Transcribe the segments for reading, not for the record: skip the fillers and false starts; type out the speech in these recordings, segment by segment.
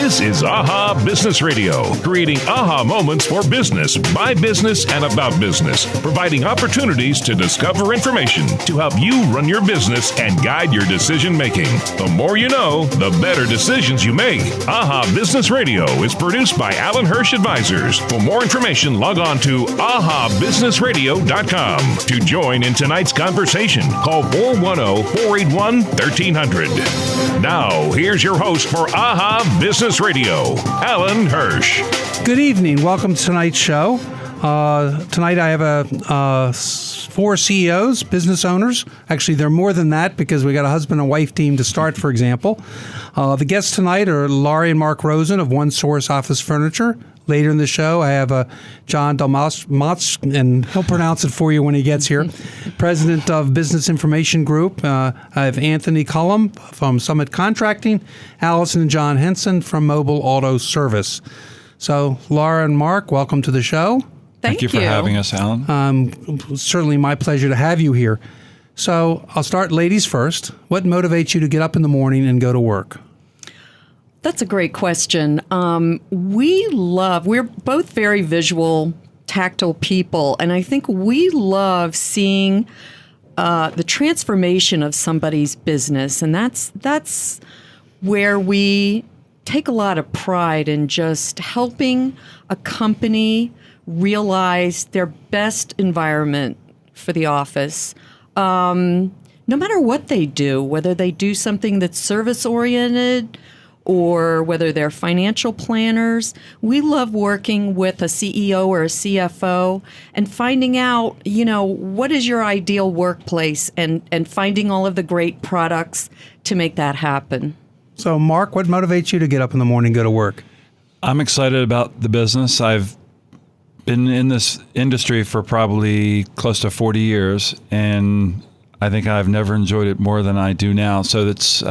This is AHA Business Radio, creating aha moments for business, by business, and about business, providing opportunities to discover information to help you run your business and guide your decision making. The more you know, the better decisions you make. AHA Business Radio is produced by Allan Hirsh Advisors. For more information, log on to ahabusinessradio.com. To join in tonight's conversation, call 410-481-1300. Now, here's your host for AHA Business Radio, Allan Hirsh. Good evening. Welcome to tonight's show. Tonight I have four CEOs, business owners. Actually, they're more than that because we got a husband and wife team to start, for example. The guests tonight are Laurie and Mark Rosen of One Source Office Furniture. Later in the show, I have John Dalmotz, and he'll pronounce it for you when he gets here, president of Business Information Group. I have Anthony Cullum from Summit Contracting, Alison and John Henson from Mobile Auto Service. So, Laura and Mark, welcome to the show. Thank you for having us, Allan. Certainly my pleasure to have you here. So, I'll start ladies first. What motivates you to get up in the morning and go to work? That's a great question. We're both very visual, tactile people, and I think we love seeing the transformation of somebody's business, and that's where we take a lot of pride in just helping a company realize their best environment for the office. No matter what they do, whether they do something that's service-oriented or whether they're financial planners, we love working with a CEO or a CFO and finding out, what is your ideal workplace and finding all of the great products to make that happen. So, Mark, what motivates you to get up in the morning and go to work? I'm excited about the business. I've been in this industry for probably close to 40 years, and I think I've never enjoyed it more than I do now. So that's...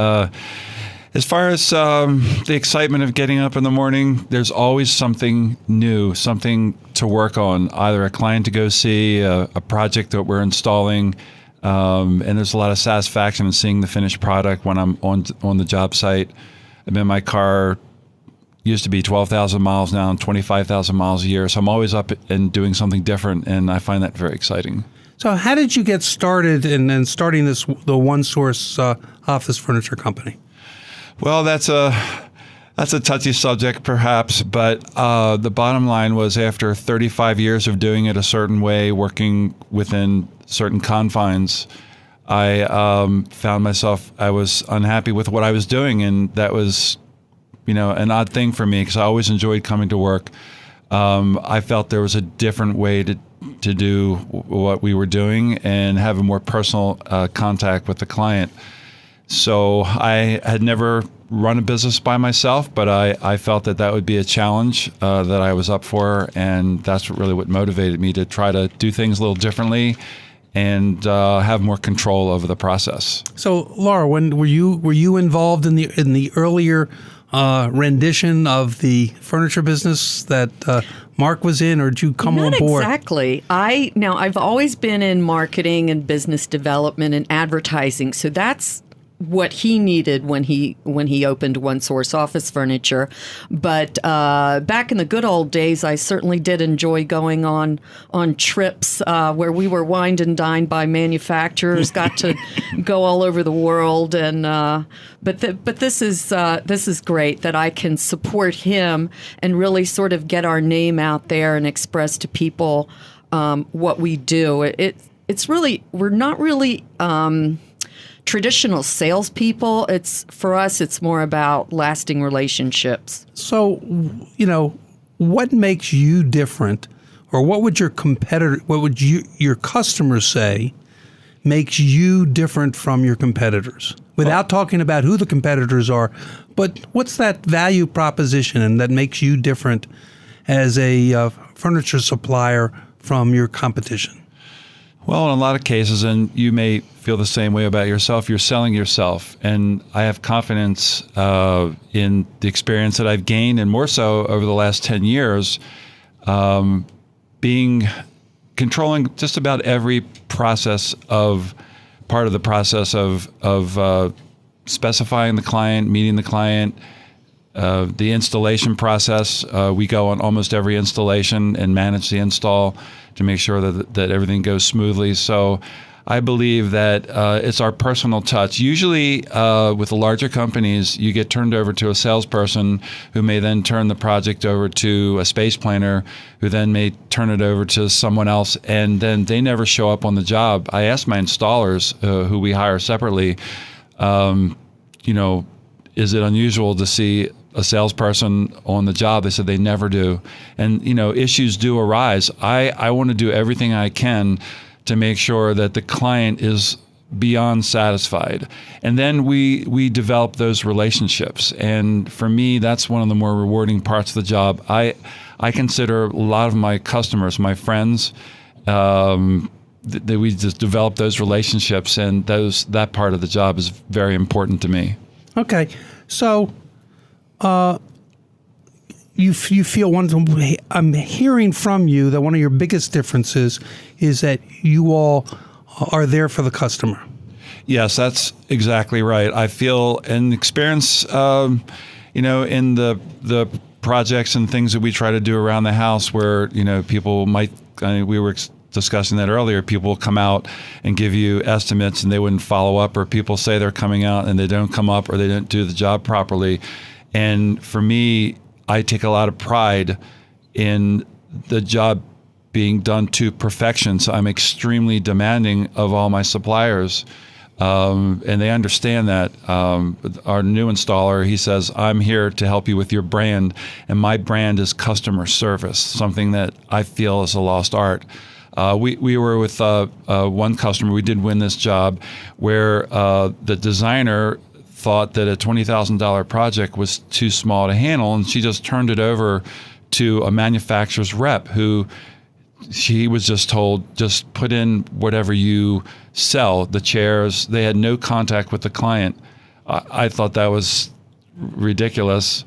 As far as the excitement of getting up in the morning, there's always something new, something to work on, either a client to go see, a project that we're installing, and there's a lot of satisfaction in seeing the finished product when I'm on the job site. I'm in my car, used to be 12,000 miles now, and 25,000 miles a year, so I'm always up and doing something different, and I find that very exciting. So how did you get started in starting the One Source office furniture company? Well, that's a touchy subject, perhaps, but the bottom line was after 35 years of doing it a certain way, working within certain confines, I found myself, I was unhappy with what I was doing, and that was, an odd thing for me because I always enjoyed coming to work. I felt there was a different way to do what we were doing and have a more personal contact with the client. So I had never run a business by myself, but I felt that would be a challenge that I was up for, and that's what motivated me to try to do things a little differently and have more control over the process. So, Laura, when were you involved in the earlier rendition of the furniture business that Mark was in, or did you come on board? Not exactly. I've always been in marketing and business development and advertising, so that's what he needed when he opened One Source Office Furniture. But back in the good old days, I certainly did enjoy going on trips where we were wined and dined by manufacturers, got to go all over the world. And but this is great that I can support him and really sort of get our name out there and express to people what we do. It's really, we're not really traditional salespeople. For us, it's more about lasting relationships. So, what makes you different, or what would your customers say makes you different from your competitors? Without talking about who the competitors are, but what's that value proposition and that makes you different as a furniture supplier from your competition? Well, in a lot of cases, and you may feel the same way about yourself, you're selling yourself. And I have confidence in the experience that I've gained, and more so over the last 10 years, controlling just about every part of the process of specifying the client, meeting the client, The installation process, we go on almost every installation and manage the install to make sure that everything goes smoothly. So I believe that it's our personal touch. Usually with the larger companies, you get turned over to a salesperson who may then turn the project over to a space planner who then may turn it over to someone else, and then they never show up on the job. I asked my installers, who we hire separately, is it unusual to see a salesperson on the job? They said they never do. And, issues do arise. I want to do everything I can to make sure that the client is beyond satisfied. And then we develop those relationships. And for me, that's one of the more rewarding parts of the job. I consider a lot of my customers, my friends, that we just develop those relationships, and that part of the job is very important to me. Okay. So you feel I'm hearing from you that one of your biggest differences is that you all are there for the customer. Yes, that's exactly right. I feel and experience, in the projects and things that we try to do around the house where, people might, we were discussing that earlier, people will come out and give you estimates and they wouldn't follow up, or people say they're coming out and they don't come up, or they don't do the job properly. And for me, I take a lot of pride in the job being done to perfection. So I'm extremely demanding of all my suppliers. And they understand that. Our new installer, he says, I'm here to help you with your brand. And my brand is customer service, something that I feel is a lost art. We were with one customer, we did win this job, where the designer thought that a $20,000 project was too small to handle, and she just turned it over to a manufacturer's rep who she was just told, just put in whatever you sell, the chairs. They had no contact with the client. I thought that was ridiculous.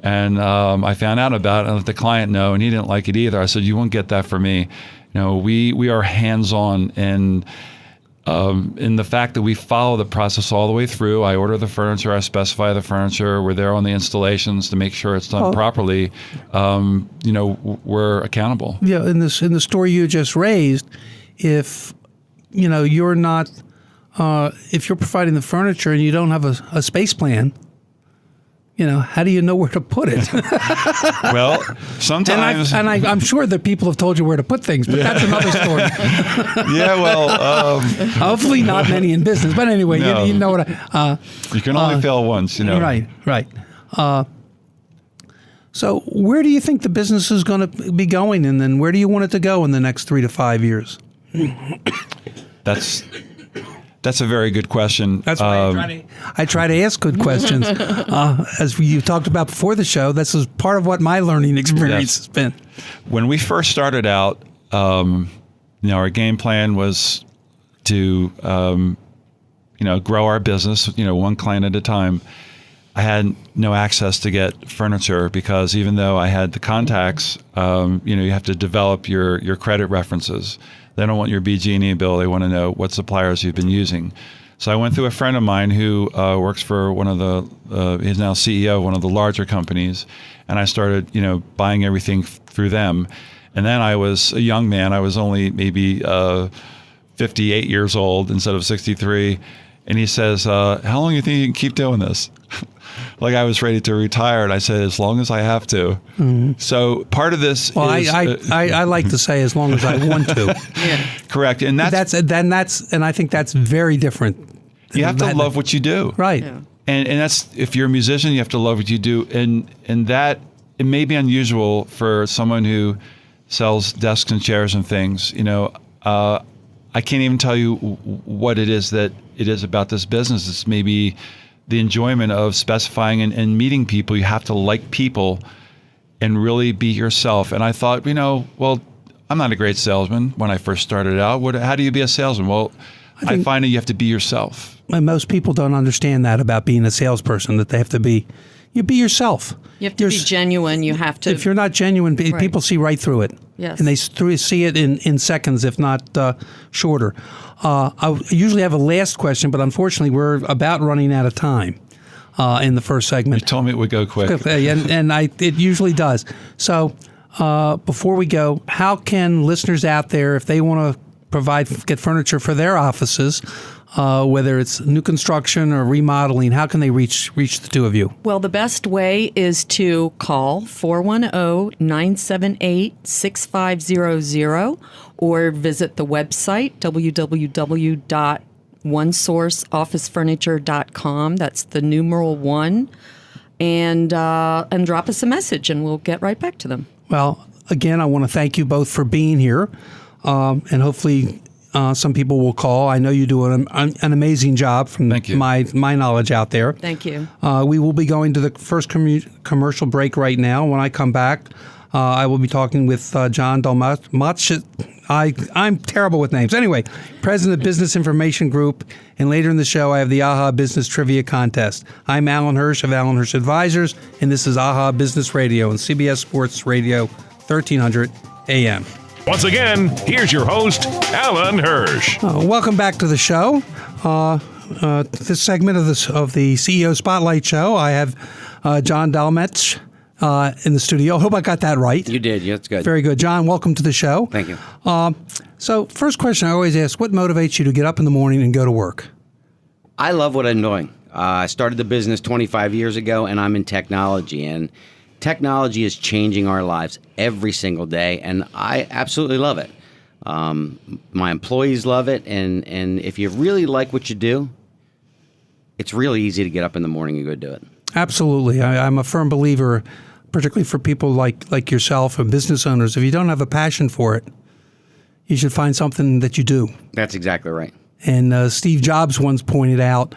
And I found out about it and let the client know, and he didn't like it either. I said, you won't get that from me. We are hands-on, and in the fact that we follow the process all the way through. I order the furniture, I specify the furniture, we're there on the installations to make sure it's done properly. We're accountable. Yeah, in the story you just raised, if you're not, if you're providing the furniture and you don't have a space plan, how do you know where to put it? Well, sometimes... I'm sure that people have told you where to put things, but that's another story. Yeah, well... hopefully not many in business, but anyway, no. you know what you can only fail once, Right. So where do you think the business is going to be going, and then where do you want it to go in the next 3 to 5 years? That's a very good question. That's why I try to ask good questions. As you talked about before the show, this is part of what my learning experience has been. When we first started out, our game plan was to, grow our business, one client at a time. I had no access to get furniture because even though I had the contacts, you have to develop your credit references. They don't want your BG&E bill. They want to know what suppliers you've been using. So I went through a friend of mine who works for one of he's now CEO of one of the larger companies, and I started, buying everything through them. And then I was a young man. I was only maybe 58 years old instead of 63. And he says, how long do you think you can keep doing this? Like I was ready to retire, and I said, as long as I have to. Mm-hmm. So part of this is... I like to say as long as I want to. Yeah. Correct. And I think that's very different. You have to love what you do. Right. Yeah. And that's, if you're a musician, you have to love what you do. And that, it may be unusual for someone who sells desks and chairs and things. I can't even tell you what it is that it is about this business. It's maybe the enjoyment of specifying and meeting people. You have to like people and really be yourself. And I thought, well, I'm not a great salesman when I first started out. How do you be a salesman? Well, I find that you have to be yourself. And most people don't understand that about being a salesperson, that they have to be, you be yourself. You have to be genuine. You have to. If you're not genuine, people see right through it. Yes. And they see it in seconds, if not shorter. I usually have a last question, but unfortunately, we're about running out of time. in the first segment. You told me it would go quick. And it usually does. So before we go, how can listeners out there, if they want to get furniture for their offices, whether it's new construction or remodeling, how can they reach the two of you? Well, the best way is to call 410-978-6500 or visit the website www.onesourceofficefurniture.com. That's the numeral 1. And drop us a message, and we'll get right back to them. Well, again, I want to thank you both for being here, and hopefully some people will call. I know you do an amazing job from my knowledge out there. Thank you. We will be going to the first commercial break right now. When I come back, I will be talking with John Dalmatch. I'm terrible with names. Anyway, President of Business Information Group, and later in the show, I have the AHA Business Trivia Contest. I'm Allan Hirsh of Allan Hirsh Advisors, and this is AHA Business Radio and CBS Sports Radio, 1300 AM. Once again, here's your host, Allan Hirsh. Welcome back to the show. This segment of the CEO Spotlight Show, I have John Dalmatch in the studio. Hope I got that right. You did. Yeah, that's good. Very good. John, welcome to the show. Thank you. So first question I always ask, what motivates you to get up in the morning and go to work? I love what I'm doing. I started the business 25 years ago, and I'm in technology. And technology is changing our lives every single day, and I absolutely love it. My employees love it, and if you really like what you do, it's really easy to get up in the morning and go do it. Absolutely. I'm a firm believer, particularly for people like yourself and business owners, if you don't have a passion for it, you should find something that you do. That's exactly right. And Steve Jobs once pointed out,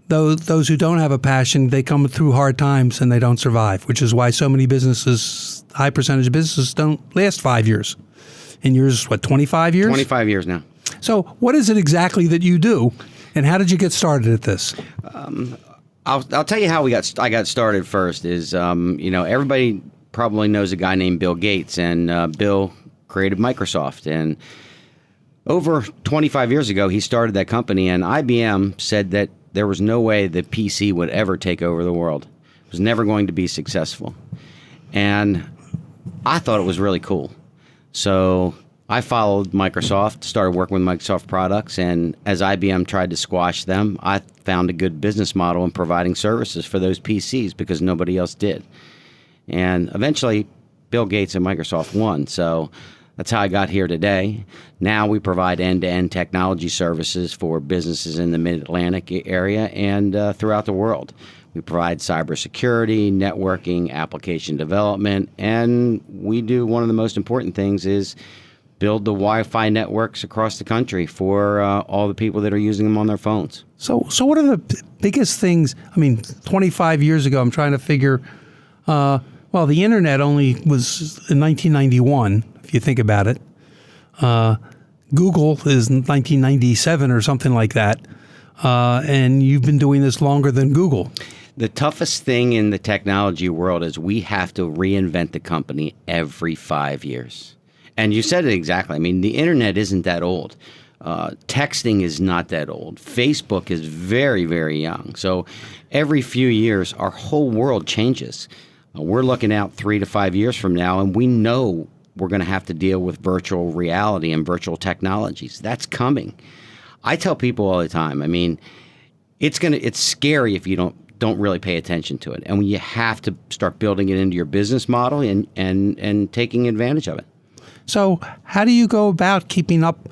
those who don't have a passion, they come through hard times and they don't survive, which is why so many businesses, high percentage of businesses, don't last 5 years. And yours, 25 years? 25 years now. So what is it exactly that you do, and how did you get started at this? I'll tell you how I got started first is, everybody probably knows a guy named Bill Gates, and Bill created Microsoft. And over 25 years ago, he started that company, and IBM said that there was no way the PC would ever take over the world. It was never going to be successful. And I thought it was really cool. So I followed Microsoft, started working with Microsoft products, and as IBM tried to squash them, I found a good business model in providing services for those PCs because nobody else did. And eventually, Bill Gates and Microsoft won. So that's how I got here today. Now we provide end-to-end technology services for businesses in the Mid-Atlantic area and throughout the world. We provide cybersecurity, networking, application development, and we do one of the most important things is build the Wi-Fi networks across the country for all the people that are using them on their phones. So what are the biggest things? 25 years ago, I'm trying to figure, the internet only was in 1991, if you think about it. Google is 1997 or something like that. And you've been doing this longer than Google. The toughest thing in the technology world is we have to reinvent the company every 5 years. And you said it exactly. The internet isn't that old. Texting is not that old. Facebook is very, very young. So every few years, our whole world changes. We're looking out 3 to 5 years from now, and we know we're going to have to deal with virtual reality and virtual technologies. That's coming. I tell people all the time, it's scary if you don't really pay attention to it. And you have to start building it into your business model and taking advantage of it. So how do you go about keeping up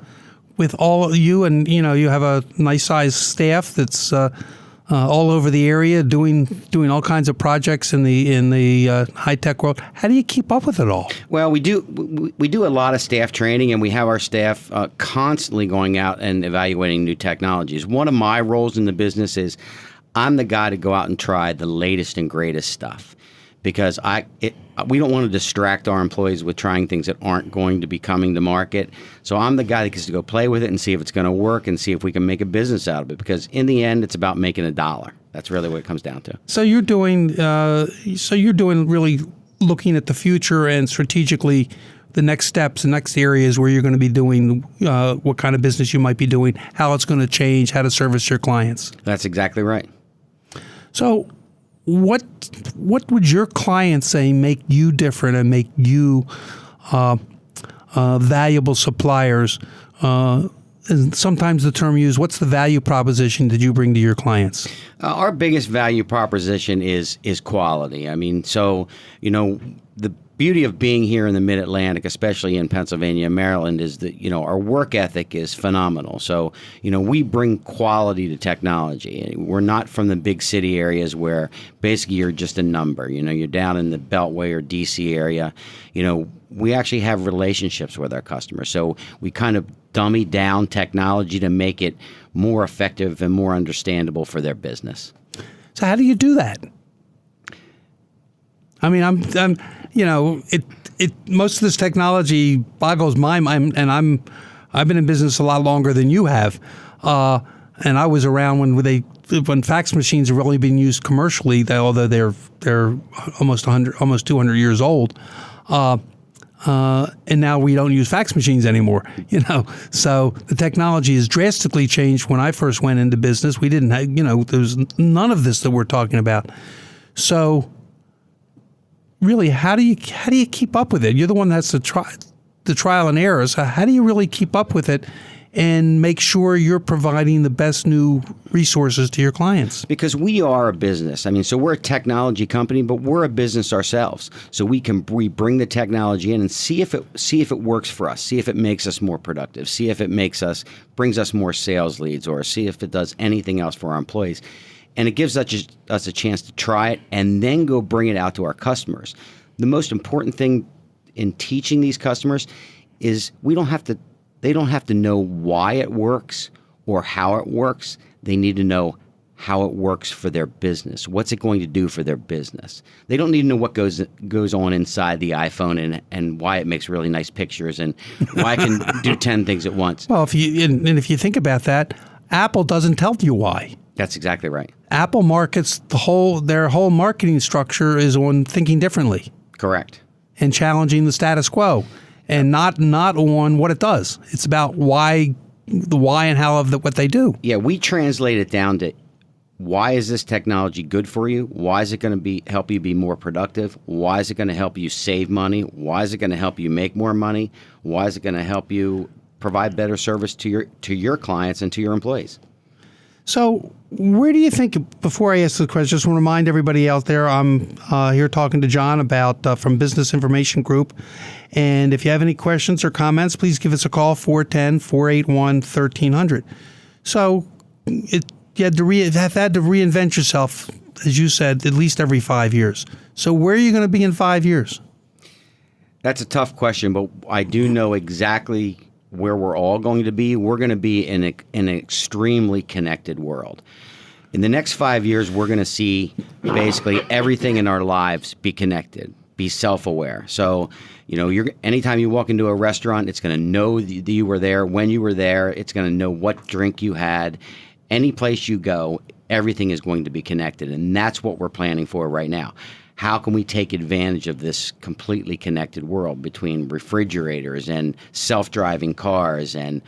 with all of you? And, you have a nice sized staff that's all over the area doing all kinds of projects in the high tech world. How do you keep up with it all? Well, we do a lot of staff training, and we have our staff constantly going out and evaluating new technologies. One of my roles in the business is I'm the guy to go out and try the latest and greatest stuff, because we don't want to distract our employees with trying things that aren't going to be coming to market. So I'm the guy that gets to go play with it and see if it's going to work and see if we can make a business out of it. Because in the end, it's about making a dollar. That's really what it comes down to. So you're doing really looking at the future and strategically the next steps, the next areas where you're going to be doing what kind of business you might be doing, how it's going to change, how to service your clients. That's exactly right. So, what would your clients say make you different and make you valuable suppliers? And sometimes the term used, what's the value proposition that you bring to your clients? Our biggest value proposition is quality. I mean, so, the beauty of being here in the Mid-Atlantic, especially in Pennsylvania and Maryland, is that, our work ethic is phenomenal. So, we bring quality to technology. We're not from the big city areas where basically you're just a number. You're down in the Beltway or DC area. We actually have relationships with our customers. So we kind of dummy down technology to make it more effective and more understandable for their business. So how do you do that? I mean, most of this technology boggles my mind, and I've been in business a lot longer than you have, and I was around when fax machines have only been used commercially, although they're almost 200 years old, and now we don't use fax machines anymore. So the technology has drastically changed. When I first went into business, we didn't have, there's none of this that we're talking about. So really, how do you keep up with it? You're the one that's the trial and error. So how do you really keep up with it and make sure you're providing the best new resources to your clients? Because we are a business. I mean, so we're a technology company, but we're a business ourselves. So we bring the technology in and see if it works for us, see if it makes us more productive, see if it brings us more sales leads, or see if it does anything else for our employees. And it gives us a chance to try it and then go bring it out to our customers. The most important thing in teaching these customers is they don't have to know why it works or how it works. They need to know how it works for their business. What's it going to do for their business? They don't need to know what goes on inside the iPhone and why it makes really nice pictures and why it can do 10 things at once. Well, if you think about that, Apple doesn't tell you why. That's exactly right. Apple markets their whole marketing structure is on thinking differently. Correct. And challenging the status quo, and not on what it does. It's about the why and how of what they do. Yeah, we translate it down to why is this technology good for you? Why is it going to help you be more productive? Why is it going to help you save money? Why is it going to help you make more money? Why is it going to help you provide better service to your clients and to your employees? So where do you think, before I ask the question, just want to remind everybody out there, I'm here talking to John from Business Information Group. And if you have any questions or comments, please give us a call, 410-481-1300. So you had to reinvent yourself, as you said, at least every 5 years. So where are you going to be in 5 years? That's a tough question, but I do know exactly where we're all going to be. We're going to be in an extremely connected world. In the next 5 years, we're going to see basically everything in our lives be connected, be self-aware. So, anytime you walk into a restaurant, it's going to know that you were there, when you were there. It's going to know what drink you had. Any place you go, everything is going to be connected. And that's what we're planning for right now. How can we take advantage of this completely connected world between refrigerators and self-driving cars, and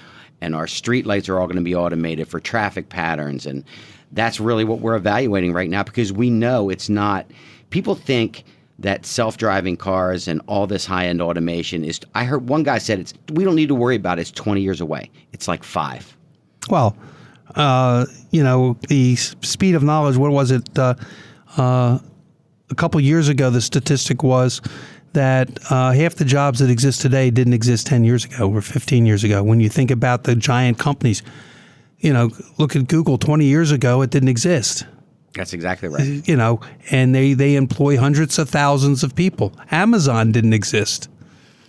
our street lights are all going to be automated for traffic patterns? And that's really what we're evaluating right now, because we know it's not – people think that self-driving cars and all this high-end automation is – I heard one guy said we don't need to worry about it. It's 20 years away. It's like 5. Well, the speed of knowledge, what was it a couple years ago, the statistic was that half the jobs that exist today didn't exist 10 years ago or 15 years ago. When you think about the giant companies, look at Google. 20 years ago, it didn't exist. That's exactly right. And they employ hundreds of thousands of people. Amazon didn't exist.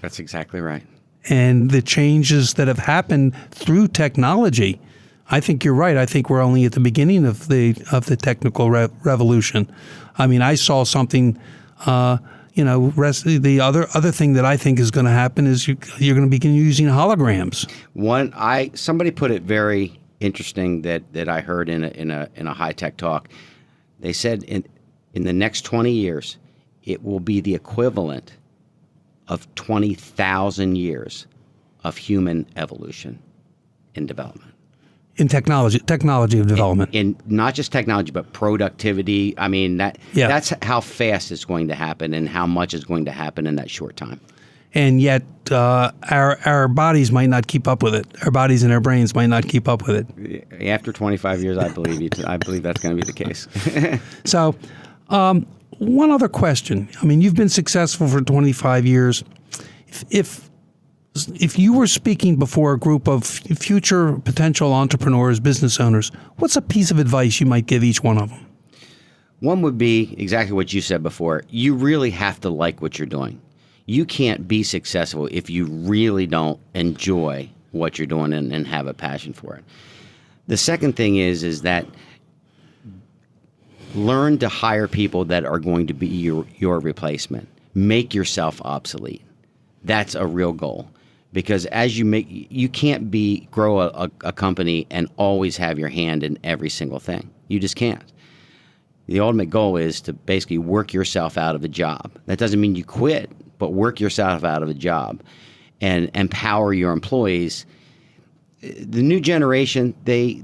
That's exactly right. And the changes that have happened through technology, I think you're right. I think we're only at the beginning of the technical revolution. I mean, I saw something. The other thing that I think is going to happen is you're going to begin using holograms. Somebody put it very interesting that I heard in a high tech talk. They said in the next 20 years, it will be the equivalent of 20,000 years of human evolution and development. in technology of development. In not just technology, but productivity. I mean, that's how fast it's going to happen and how much is going to happen in that short time. And yet our bodies might not keep up with it. Our bodies and our brains might not keep up with it. After 25 years, I believe I believe that's going to be the case. So one other question. I mean, you've been successful for 25 years. If you were speaking before a group of future potential entrepreneurs, business owners, what's a piece of advice you might give each one of them? One would be exactly what you said before. You really have to like what you're doing. You can't be successful if you really don't enjoy what you're doing and have a passion for it. The second thing is that learn to hire people that are going to be your replacement. Make yourself obsolete. That's a real goal. Because as you can't grow a company and always have your hand in every single thing. You just can't. The ultimate goal is to basically work yourself out of a job. That doesn't mean you quit, but work yourself out of a job and empower your employees. The new generation, they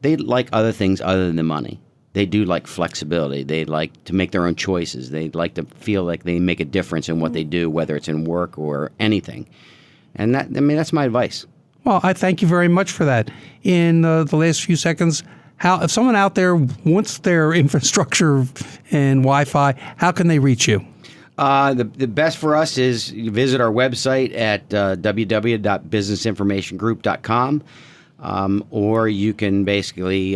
like other things other than the money. They do like flexibility. They like to make their own choices. They like to feel like they make a difference in what they do, whether it's in work or anything. And that's my advice. Well, I thank you very much for that. In the last few seconds, if someone out there wants their infrastructure and Wi-Fi, how can they reach you? The best for us is you visit our website at www.businessinformationgroup.com, or you can basically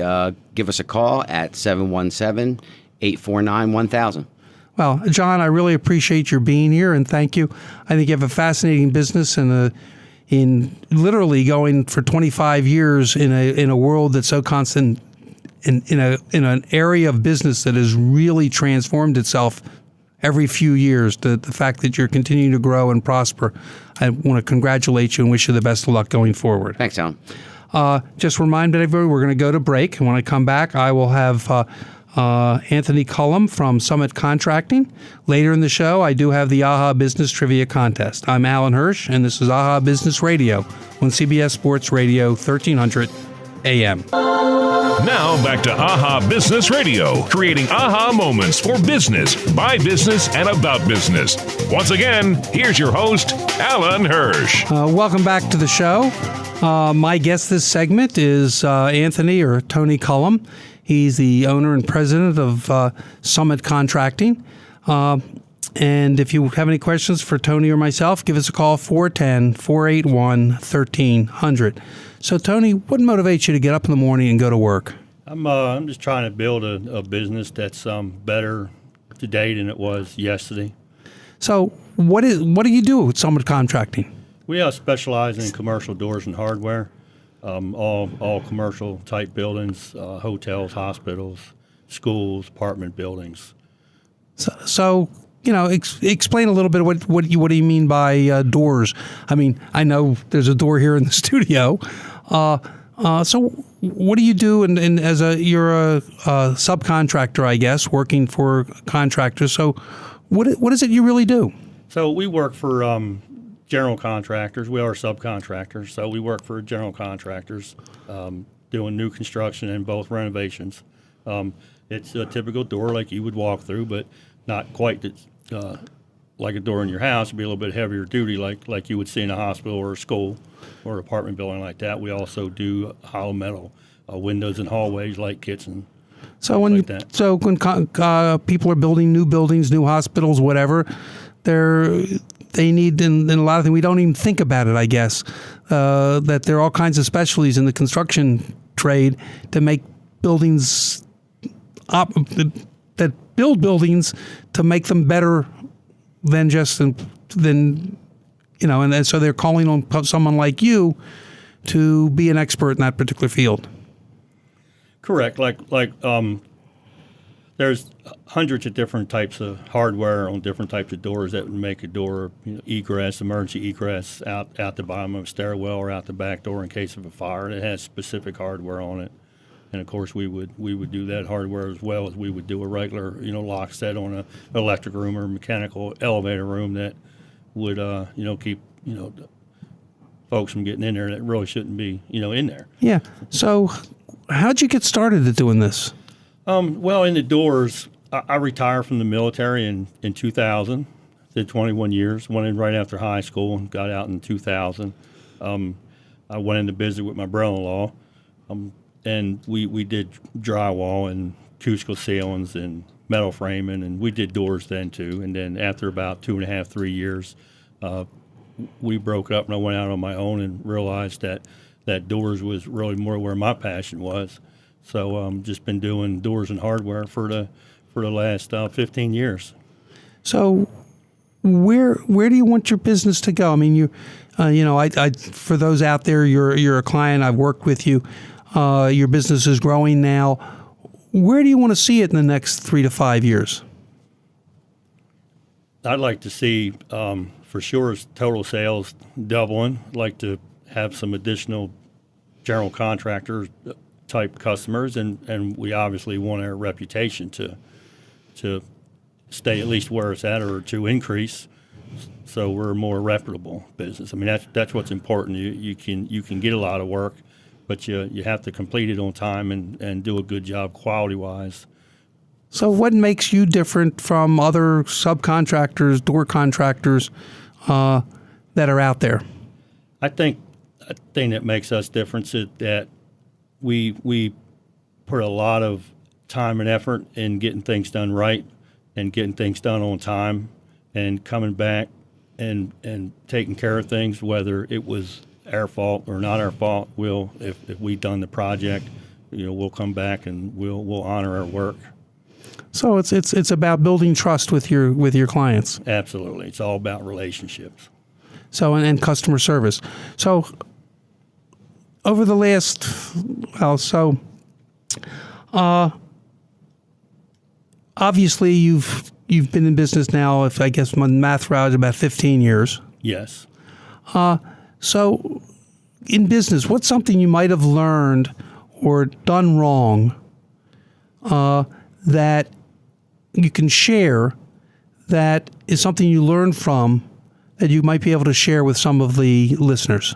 give us a call at 717-849-1000. Well, John, I really appreciate your being here, and thank you. I think you have a fascinating business in literally going for 25 years in a world that's so constant, in an area of business that has really transformed itself every few years. The fact that you're continuing to grow and prosper, I want to congratulate you and wish you the best of luck going forward. Thanks, Allan. Just remind everybody we're going to go to break, and when I come back, I will have Anthony Cullum from Summit Contracting. Later in the show, I do have the AHA Business Trivia Contest. I'm Allan Hirsh, and this is AHA Business Radio on CBS Sports Radio, 1300 AM. Now back to AHA Business Radio, creating AHA moments for business, by business, and about business. Once again, here's your host, Allan Hirsh. Welcome back to the show. My guest this segment is Anthony or Tony Cullum. He's the owner and president of Summit Contracting. And if you have any questions for Tony or myself, give us a call, 410-481-1300. So, Tony, what motivates you to get up in the morning and go to work? I'm just trying to build a business that's better today than it was yesterday. So, what do you do with Summit Contracting? We specialize in commercial doors and hardware. All commercial type buildings, hotels, hospitals, schools, apartment buildings. So explain a little bit what do you mean by doors? I mean, I know there's a door here in the studio. So what do you do? And you're a subcontractor, I guess, working for contractors. So what is it you really do? So we work for general contractors. We are subcontractors, so we work for general contractors doing new construction and both renovations. It's a typical door like you would walk through, but not quite like a door in your house. It'd be a little bit heavier duty like you would see in a hospital or a school or an apartment building like that. We also do hollow metal windows and hallways, light kits, and when people are building new buildings, new hospitals, whatever, they need, and a lot of things, we don't even think about it, I guess, that there are all kinds of specialties in the construction trade to make buildings, that build buildings to make them better than and so they're calling on someone like you to be an expert in that particular field. Correct. There's hundreds of different types of hardware on different types of doors that would make a door emergency egress out the bottom of a stairwell or out the back door in case of a fire. It has specific hardware on it. And of course we would do that hardware as well as we would do a regular, lock set on an electric room or mechanical elevator room that would, keep, folks from getting in there that really shouldn't be, in there. Yeah. So how'd you get started at doing this? Well, in the doors, I retired from the military in 2000. Did 21 years. Went in right after high school and got out in 2000. I went into business with my brother-in-law, and we did drywall and acoustical ceilings and metal framing, and we did doors then too. And then after about 2.5, 3 years, we broke up, and I went out on my own and realized that doors was really more where my passion was. So just been doing doors and hardware for the last 15 years. So where do you want your business to go? I mean, I for those out there, you're a client. I've worked with you. Your business is growing now. Where do you want to see it in the next 3 to 5 years? I'd like to see, for sure, total sales doubling. I'd like to have some additional general contractor type customers, and we obviously want our reputation to stay at least where it's at or to increase, so we're a more reputable business. I mean, that's what's important. You can get a lot of work, but you have to complete it on time and do a good job quality wise. So what makes you different from other subcontractors, door contractors that are out there? I think a thing that makes us different is that we put a lot of time and effort in getting things done right and getting things done on time and coming back and taking care of things, whether it was our fault or not our fault. If we've done the project, we'll come back and we'll honor our work. So it's about building trust with your clients. Absolutely, it's all about relationships. So and customer service. So over the last obviously you've been in business now, if I guess my math right, is about 15 years. Yes. So in business, what's something you might have learned or done wrong that you can share that is something you learned from that you might be able to share with some of the listeners?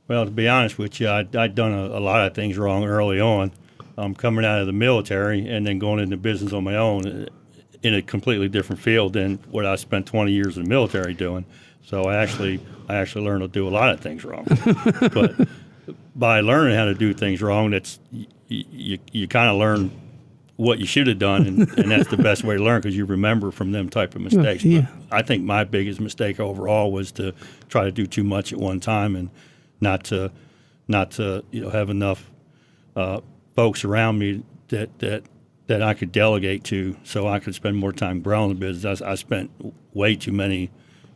Well, to be honest with you, I'd done a lot of things wrong early on. Coming out of the military and then going into business on my own in a completely different field than what I spent 20 years in the military doing. So I actually learned to do a lot of things wrong. But by learning how to do things wrong, that's you kind of learn what you should have done, and that's the best way to learn because you remember from them type of mistakes. Yeah. But I think my biggest mistake overall was to try to do too much at one time and not to have enough folks around me that I could delegate to, so I could spend more time growing the business. I spent way too many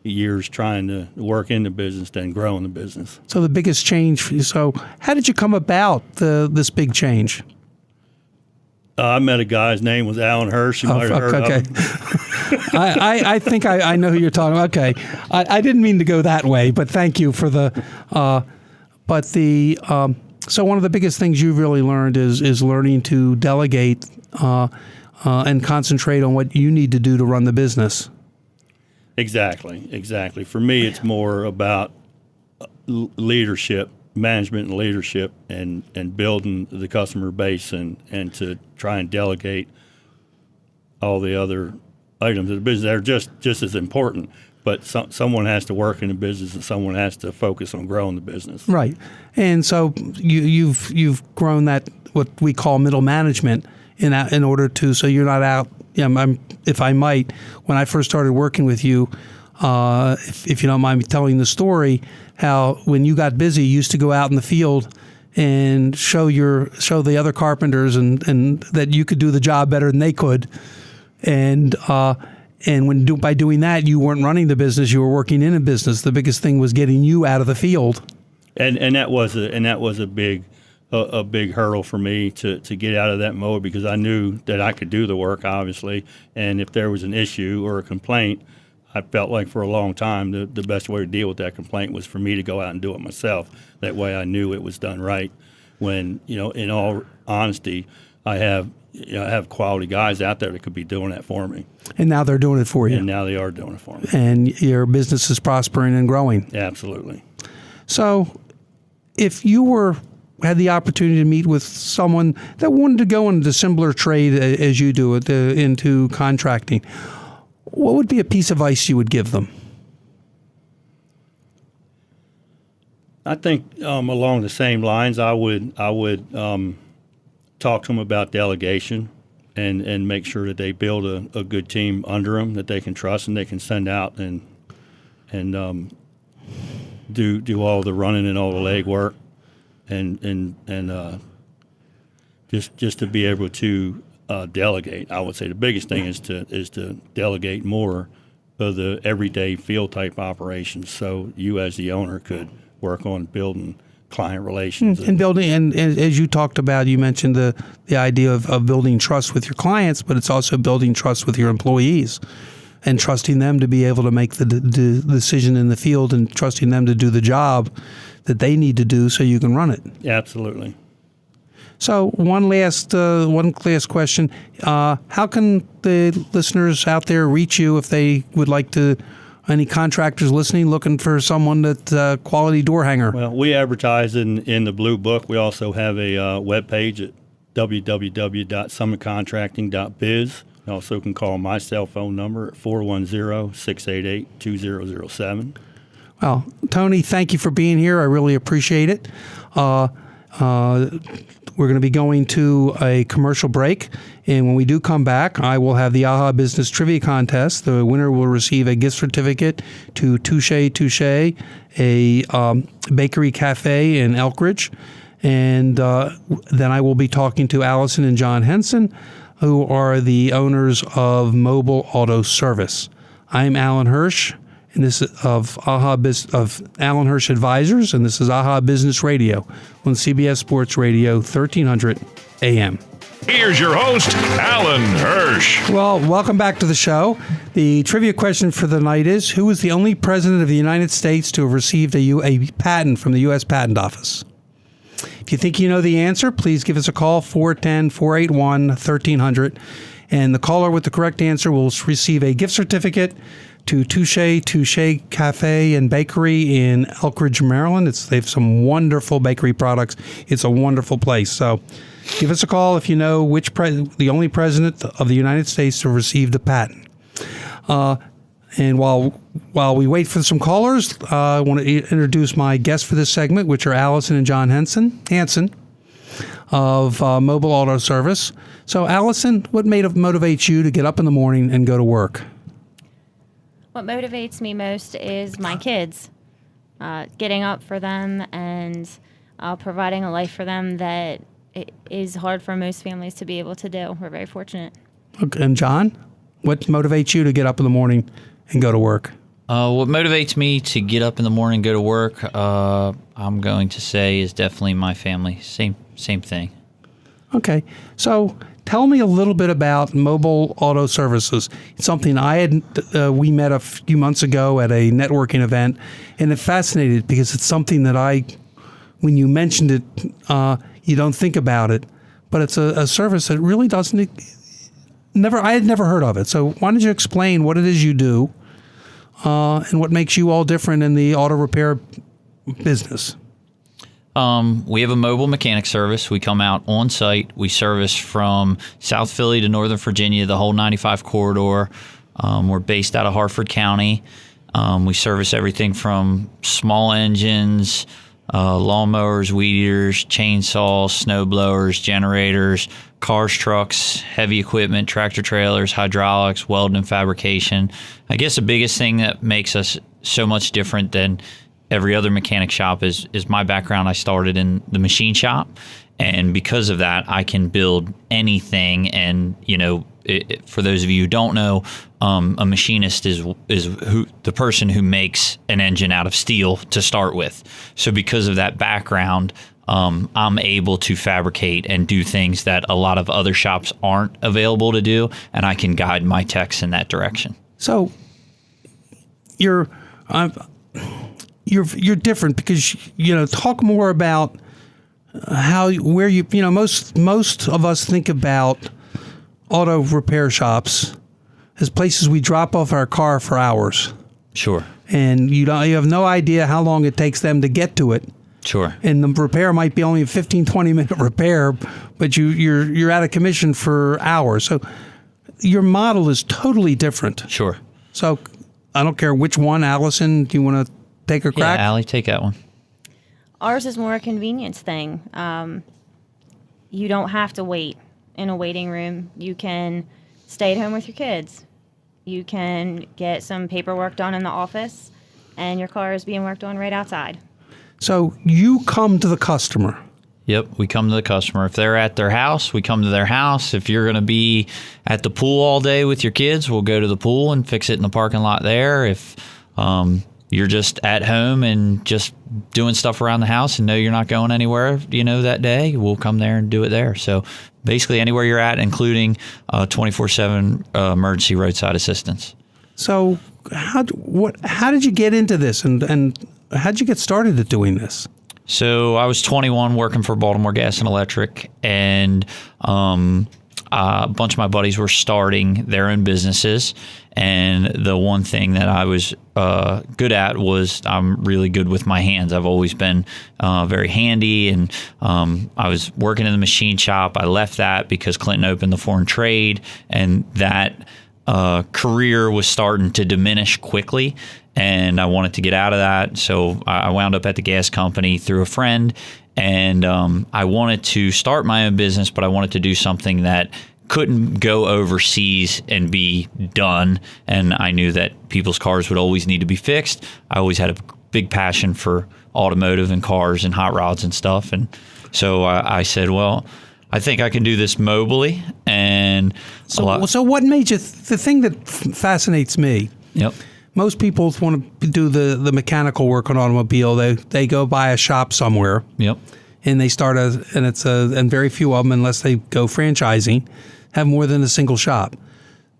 years trying to work in the business than growing the business. So the biggest change for you. So how did you come about this big change? I met a guy. His name was Allan Hirsh. You might have heard of him. I think I know who you're talking about. Okay. I didn't mean to go that way, but thank you for the so one of the biggest things you've really learned is learning to delegate and concentrate on what you need to do to run the business. Exactly. For me, it's more about leadership, management and leadership, and building the customer base and to try and delegate all the other items of the business that are just as important. But someone has to work in the business and someone has to focus on growing the business. Right. And so you've grown that, what we call middle management, in order to, so you're not out. If I might, when I first started working with you, if you don't mind me telling the story, how when you got busy, you used to go out in the field and show the other carpenters and that you could do the job better than they could, and by doing that, you weren't running the business; you were working in a business. The biggest thing was getting you out of the field, and that was a big hurdle for me to get out of that mode, because I knew that I could do the work, obviously, and if there was an issue or a complaint, I felt like for a long time the best way to deal with that complaint was for me to go out and do it myself. That way I knew it was done right. When, in all honesty, I have quality guys out there that could be doing that for me. And now they're doing it for you. And now they are doing it for me. And your business is prospering and growing. Absolutely. So if you had the opportunity to meet with someone that wanted to go into a similar trade as you do into contracting, what would be a piece of advice you would give them? I think along the same lines, I would talk to them about delegation and make sure that they build a good team under them that they can trust and they can send out and do all the running and all the legwork and just to be able to delegate. I would say the biggest thing is to delegate more of the everyday field type operations, so you as the owner could work on building client relations and building, and as you talked about, you mentioned the idea of building trust with your clients, but it's also building trust with your employees and trusting them to be able to make the decision in the field and trusting them to do the job that they need to do so you can run it. Absolutely. So one last question. How can the listeners out there reach you if they would like to, any contractors listening looking for someone that's quality door hanger? Well, we advertise in the Blue Book. We also have a webpage at www.summitcontracting.biz. You also can call my cell phone number at 410-688-2007. Well, Tony, thank you for being here. I really appreciate it. We're going to be going to a commercial break, and when we do come back, I will have the AHA Business Trivia Contest. The winner will receive a gift certificate to Touche, a bakery cafe in Elkridge, and then I will be talking to Alison and John Henson, who are the owners of Mobile Auto Service. I'm Allan Hirsh, and this is of Allan Hirsh Advisors, and this is AHA Business Radio on CBS Sports Radio 1300 AM. Here's your host, Allan Hirsh. Well, welcome back to the show. The trivia question for the night is, who is the only president of the United States to have received a patent from the U.S. Patent Office? If you think you know the answer, please give us a call, 410-481-1300. And the caller with the correct answer will receive a gift certificate to Touche Cafe and Bakery in Elkridge, Maryland. They have some wonderful bakery products. It's a wonderful place. So give us a call if you know the only president of the United States to have received a patent. And while we wait for some callers, I want to introduce my guests for this segment, which are Alison and John Henson of Mobile Auto Service. So, Alison, what motivates you to get up in the morning and go to work? What motivates me most is my kids. Getting up for them and providing a life for them that it is hard for most families to be able to do. We're very fortunate. Okay. And John, what motivates you to get up in the morning and go to work? What motivates me to get up in the morning and go to work, I'm going to say, is definitely my family. Same thing. Okay. So tell me a little bit about Mobile Auto Services. It's something we met a few months ago at a networking event, and it fascinated because it's something that when you mentioned it, you don't think about it, but it's a service that really I had never heard of it. So why don't you explain what it is you do and what makes you all different in the auto repair business? We have a mobile mechanic service. We come out on site. We service from South Philly to Northern Virginia, the whole 95 corridor. We're based out of Harford County. We service everything from small engines, lawnmowers, weed eaters, chainsaws, snow blowers, generators, cars, trucks, heavy equipment, tractor trailers, hydraulics, welding and fabrication. I guess the biggest thing that makes us so much different than every other mechanic shop is my background. I started in the machine shop, and because of that, I can build anything. And for those of you who don't know, a machinist is the person who makes an engine out of steel to start with. So because of that background, I'm able to fabricate and do things that a lot of other shops aren't available to do, and I can guide my techs in that direction. So you're different because talk more about most of us think about auto repair shops as places we drop off our car for hours. Sure. And you have no idea how long it takes them to get to it. Sure. And the repair might be only a 15, 20-minute repair, but you're out of commission for hours. So your model is totally different. Sure. So I don't care which one. Alison, do you want to take a crack? Yeah, Allie, take that one. Ours is more a convenience thing. You don't have to wait in a waiting room. You can stay at home with your kids. You can get some paperwork done in the office, and your car is being worked on right outside. So you come to the customer. Yep, we come to the customer. If they're at their house, we come to their house. If you're going to be at the pool all day with your kids, we'll go to the pool and fix it in the parking lot there. If you're just at home and just doing stuff around the house and know you're not going anywhere, that day, we'll come there and do it there. So basically anywhere you're at, including 24/7 emergency roadside assistance. So how did you get into this, and how did you get started at doing this? So I was 21 working for Baltimore Gas and Electric, and a bunch of my buddies were starting their own businesses. And the one thing that I was good at was I'm really good with my hands. I've always been very handy, and I was working in the machine shop. I left that because Clinton opened the foreign trade, and that career was starting to diminish quickly. And I wanted to get out of that, so I wound up at the gas company through a friend, and I wanted to start my own business, but I wanted to do something that couldn't go overseas and be done, and I knew that people's cars would always need to be fixed. I always had a big passion for automotive and cars and hot rods and stuff, and so I said, well, I think I can do this mobily. And so what made you the thing that fascinates me? Yep. Most people want to do the mechanical work on an automobile. They go buy a shop somewhere. Yep. And they start and very few of them, unless they go franchising, have more than a single shop.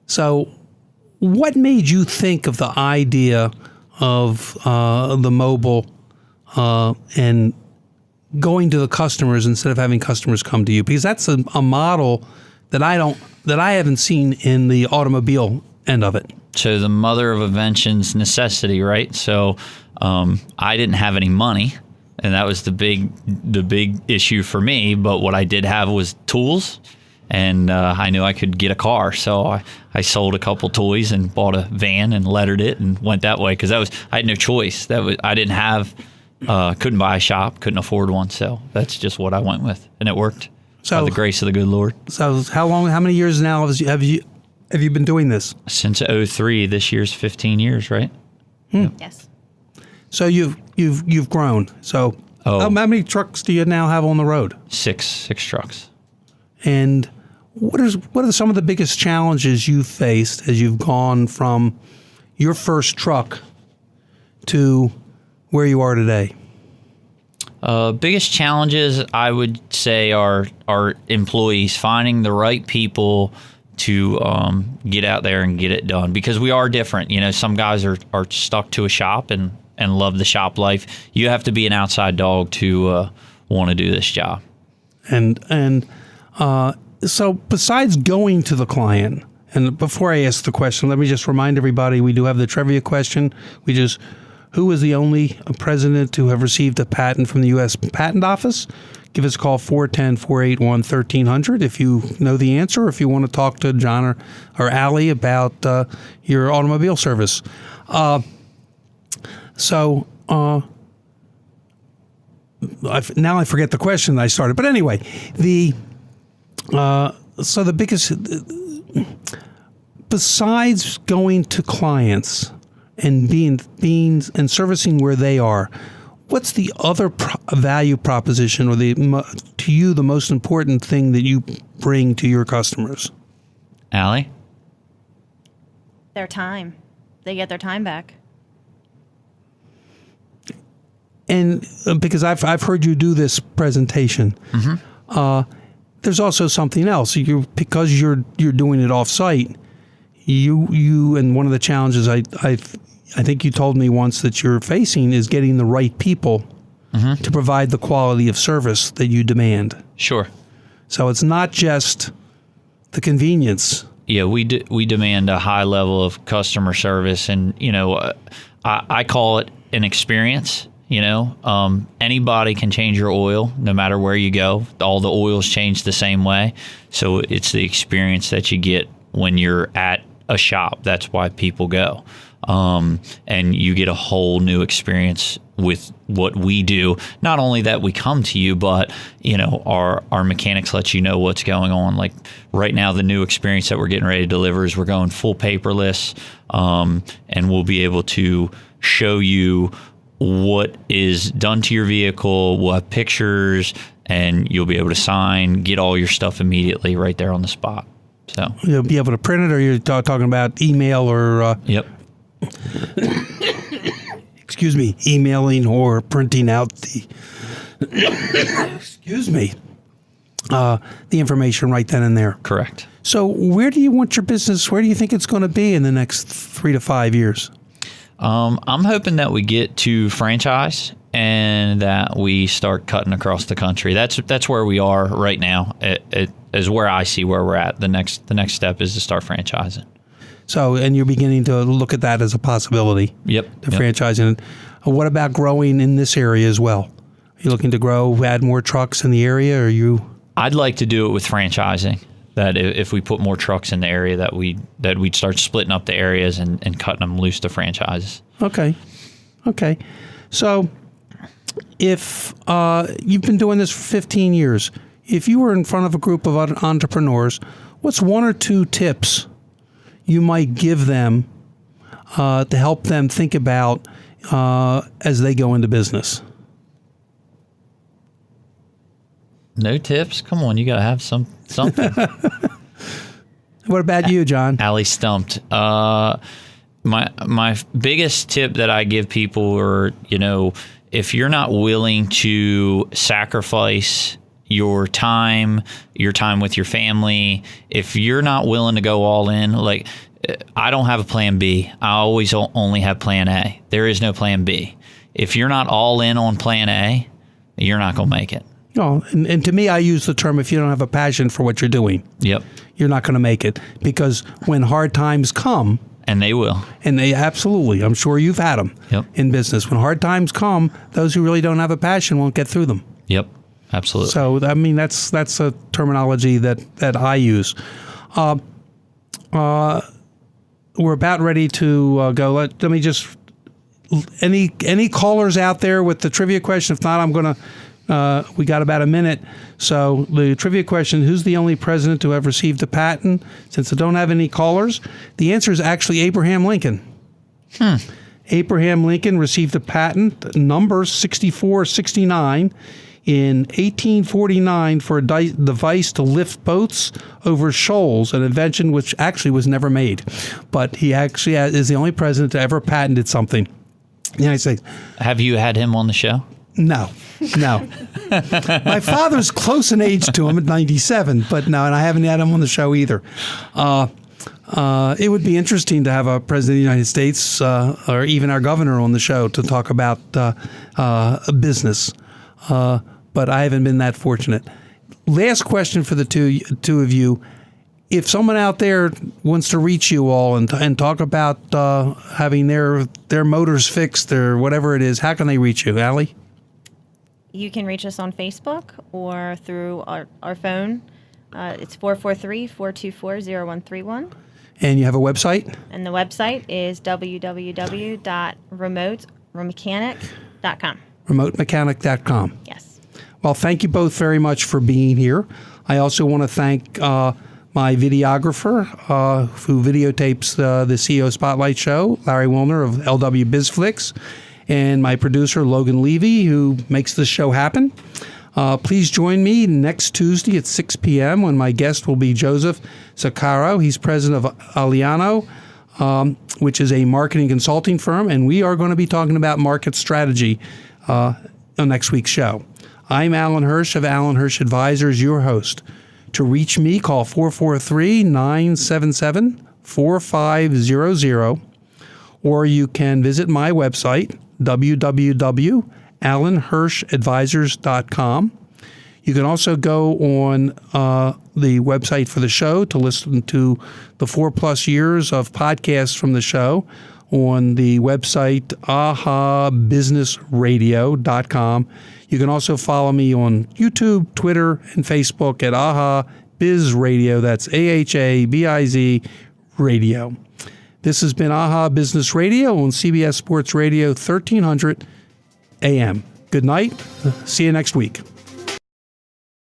So what made you think of the idea of the mobile and going to the customers instead of having customers come to you? Because that's a model that I haven't seen in the automobile end of it. So the mother of invention's necessity, right? So I didn't have any money, and that was the big issue for me. But what I did have was tools, and I knew I could get a car. So I sold a couple toys and bought a van and lettered it and went that way, because I had no choice. I didn't have couldn't buy a shop, couldn't afford one. So that's just what I went with, and it worked by the grace of the good Lord. So how many years now have you been doing this? Since 2003. This year's 15 years, right? Yes. So you've grown. So how many trucks do you now have on the road? Six trucks. And what are some of the biggest challenges you've faced as you've gone from your first truck to where you are today? Biggest challenges, I would say, are employees, finding the right people to get out there and get it done, because we are different. Some guys are stuck to a shop and love the shop life. You have to be an outside dog to want to do this job. And so besides going to the client, and before I ask the question, let me just remind everybody we do have the trivia question. Who is the only president to have received a patent from the U.S. Patent Office? Give us a call, 410-481-1300, if you know the answer, or if you want to talk to John or Allie about your automobile service. Now I forget the question that I started. But anyway, so the biggest, besides going to clients and being and servicing where they are, what's the other value proposition, or to you the most important thing that you bring to your customers? Allie? Their time. They get their time back. And because I've heard you do this presentation, there's also something else. Because you're doing it off-site. You and one of the challenges I think you told me once that you're facing is getting the right people to provide the quality of service that you demand. Sure. So it's not just the convenience we demand a high level of customer service, and I call it an experience. Anybody can change your oil no matter where you go. All the oils change the same way. So it's the experience that you get when you're at a shop. That's why people go. And you get a whole new experience with what we do. Not only that we come to you, but our mechanics let you know what's going on. Like right now, the new experience that we're getting ready to deliver is we're going full paperless, and we'll be able to show you what is done to your vehicle. We'll have pictures, and you'll be able to sign, get all your stuff immediately right there on the spot. So you'll be able to print it, or you're talking about email or Yep. excuse me, emailing or printing out the the information right then and there. Correct. So where do you want your business? Where do you think it's going to be in the next 3 to 5 years? I'm hoping that we get to franchise and that we start cutting across the country. That's where we are right now. It is where I see where we're at. The next step is to start franchising. So, and you're beginning to look at that as a possibility. Yep. The franchising. What about growing in this area as well? Are you looking to grow, add more trucks in the area, or I'd like to do it with franchising. That if we put more trucks in the area, that we'd start splitting up the areas and cutting them loose to franchises. Okay. So, if you've been doing this for 15 years, if you were in front of a group of entrepreneurs, what's 1 or 2 tips you might give them to help them think about as they go into business? No tips? Come on, you got to have something. What about you, John? Allie stumped. My biggest tip that I give people are, if you're not willing to sacrifice your time with your family, if you're not willing to go all in, like I don't have a plan B. I always only have plan A. There is no plan B. If you're not all in on plan A, you're not going to make it. No, and to me, I use the term, if you don't have a passion for what you're doing, Yep. you're not going to make it. Because when hard times come, And they will. and they absolutely, I'm sure you've had them Yep. in business. When hard times come, those who really don't have a passion won't get through them. Yep. Absolutely. So, I mean, that's a terminology that I use. We're about ready to go. Let me just, any callers out there with the trivia question? If not, I'm going to, we got about a minute. So the trivia question, who's the only president to have received a patent? Since I don't have any callers, the answer is actually Abraham Lincoln. Abraham Lincoln received a patent, number 6469, in 1849 for a device to lift boats over shoals, an invention which actually was never made. But he actually is the only president to ever patented something in the United States. Have you had him on the show? No. My father's close in age to him at 97, but no, and I haven't had him on the show either. It would be interesting to have a president of the United States or even our governor on the show to talk about business, but I haven't been that fortunate. Last question for the two of you. If someone out there wants to reach you all and talk about having their motors fixed or whatever it is, how can they reach you, Allie? You can reach us on Facebook or through our phone. It's 443-424-0131. And you have a website? And the website is www.remotemechanic.com. Remotemechanic.com. Yes. Well, thank you both very much for being here. I also want to thank my videographer who videotapes the CEO Spotlight Show, Larry Wilner of LW BizFlix, and my producer, Logan Levy, who makes this show happen. Please join me next Tuesday at 6 p.m. when my guest will be Joseph Zaccaro. He's president of Aliano, which is a marketing consulting firm, and we are going to be talking about market strategy on next week's show. I'm Allan Hirsh of Allan Hirsh Advisors, your host. To reach me, call 443-977-4500, or you can visit my website, www.allanhirshadvisors.com. You can also go on the website for the show to listen to the 4+ years of podcasts from the show on the website ahabusinessradio.com. You can also follow me on YouTube, Twitter, and Facebook at Aha Biz Radio. That's AHABIZ Radio. This has been Aha Business Radio on CBS Sports Radio 1300 AM. Good night. See you next week.